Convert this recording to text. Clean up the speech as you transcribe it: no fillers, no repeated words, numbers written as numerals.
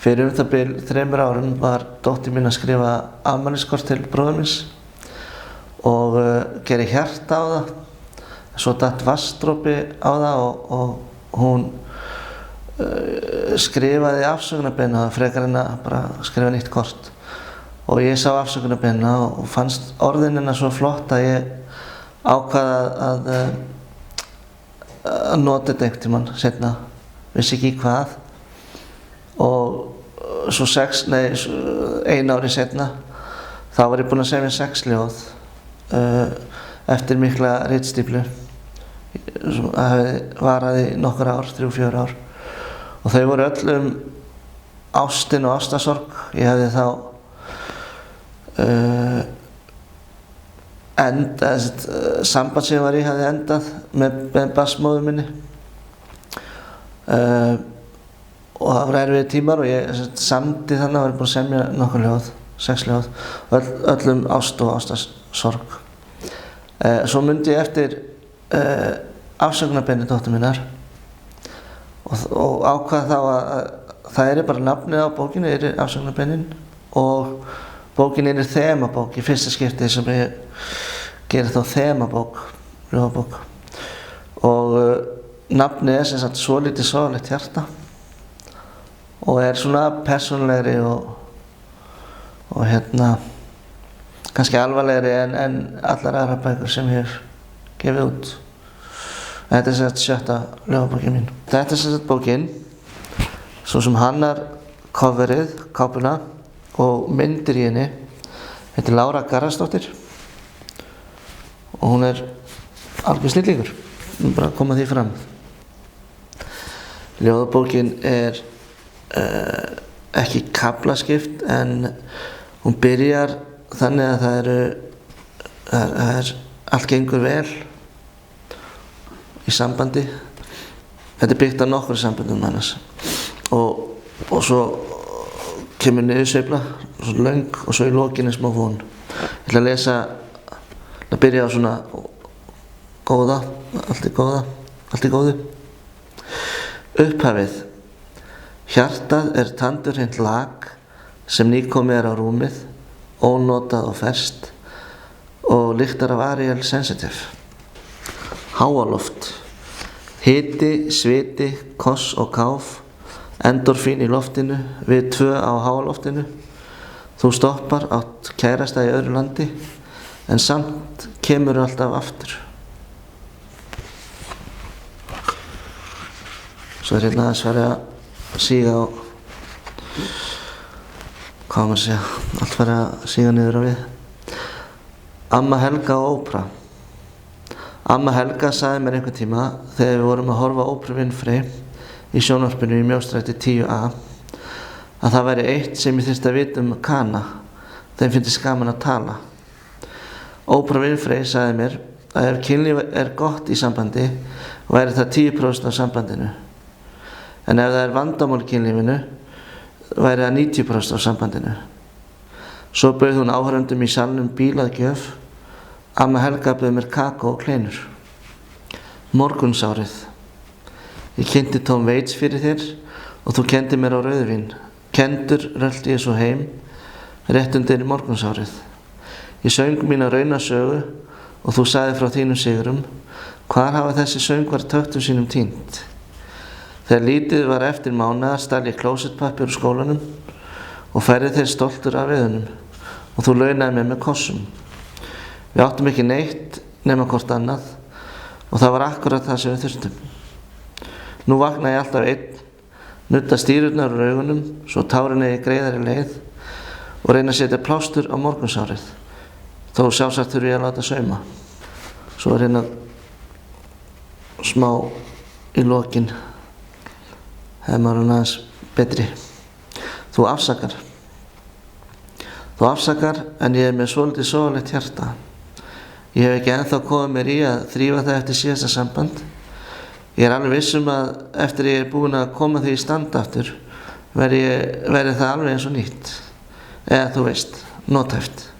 Fyrir það bil 3 árum var dóttir mín að skrifa afmæliskort til bróður míns og gerði hjarta á það. Svo datt vatnsdropi á það og hún skrifaði afsökunarbeiðni frekar en að bara skrifa nýtt kort. Og ég sá afsökunarbeiðnina og fannst orðin hennar svo flott að ég ákvað að nota þetta einhvern tímann seinna, vissi ekki hvað. Og svo 1 ári seinna þá var ég búinn að semja 6 ljóð eftir mikla ritstýflu. Það varaði nokkur ár, 3-4 ár. Og þau voru öll ástin og ástarsorg. Ég hefði þá samband sem ég var í hafði endað með barnsmóður minni. Og það var erfiðir tímar og ég samdi þannig að var búinn að semja nokkur ljóð, 6 ljóð, öllum ást og ástarsorg. Svo mundi ég eftir afsökunarbeiðni dóttur minnar og ákvað þá að það bara nafnið á bókinni, afsökunarbeiðnin, og bókin þemabók í fyrsta skipti sem ég geri þá þemabók, ljóðabók. Og nafnið sem sagt Svolítið sorglegt hjarta og svona persónulegri og kannski alvarlegri en allar aðrar bækur sem ég hef gefið út. Þetta sem sagt 7. ljóðabókin mín. Þetta sem sagt bókin, svo sem hannar coverið, kápuna og myndir í henni, heitir Lára Garðarsdóttir og hún algjör snillingur. Bara að koma því fram. Ljóðabókin ekki kaflaskipt en hún byrjar þannig að allt gengur vel í sambandi. Þetta byggt á nokkrum samböndum annars og svo kemur niðursveifla, svo löng og svo í lokin smá von. Ég ætla að lesa, að byrja á svona góða, allt í góðu. Upphafið. Hjartað tandurhreint lag sem nýkomið á rúmið, ónotað og ferskt og lyktar af Ariel Sensitive. Háaloft. Hiti, sviti, koss og káf, endorfín í loftinu, við 2 á háaloftinu. Þú stoppar átt kærasta í öðru landi, en samt kemur alltaf aftur. Svo hérna aðeins farið að síga á, hvað maður segja, allt farið að síga niður á við. Amma Helga og ópera. Amma Helga sagði mér einhvern tíma þegar við vorum að horfa á óperu Winfrey í sjónvarpinu í Mjóstræti 10A að það væri eitt sem ég þyrfti að vita Kana, þeim fyndist gaman að tala. Ópera Winfrey sagði mér að ef kynlíf gott í sambandi væri það 10% af sambandinu. En ef það vandamál í kynlífinu, væri það 90% af sambandinu. Svo bauð hún áhorfendum í salnum bílaðgjöf. Amma Helga bauð mér kakó og kleinur. Morgunsárið. Ég kynnti Tom Waits fyrir þér og þú kenndi mér á rauðvín. Kendur rölti ég svo heim, rétt undir morgunsárið. Ég söng mína raunasögu og þú sagði frá þínum sigurum. Hvar hafa þessi söngvar töktum sínum týnt? Þegar lítið var eftir mánaðar stal ég klósettpappír úr skólanum og færði þeir stoltur af viðunum og þú launaði mig með kossum. Við áttum ekki neitt nema hvort annað og það var akkurat það sem við þurftum. Nú vaknaði ég alltaf einn, nudda stírurnar úr augunum svo tárin eigi greiðari leið og reyna að setja plástur á morgunsárið. Þó sjálfsagt þurfi ég að láta sauma. Svo hérna smá í lokin. Hefði maður aðeins betri. Þú afsakar en ég með svolítið sorglegt hjarta. Ég hef ekki ennþá komið mér í að þrífa það eftir síðasta samband. Ég alveg viss að eftir ég búinn að koma því í stand aftur verði það alveg eins og nýtt. Eða þú veist, nothæft.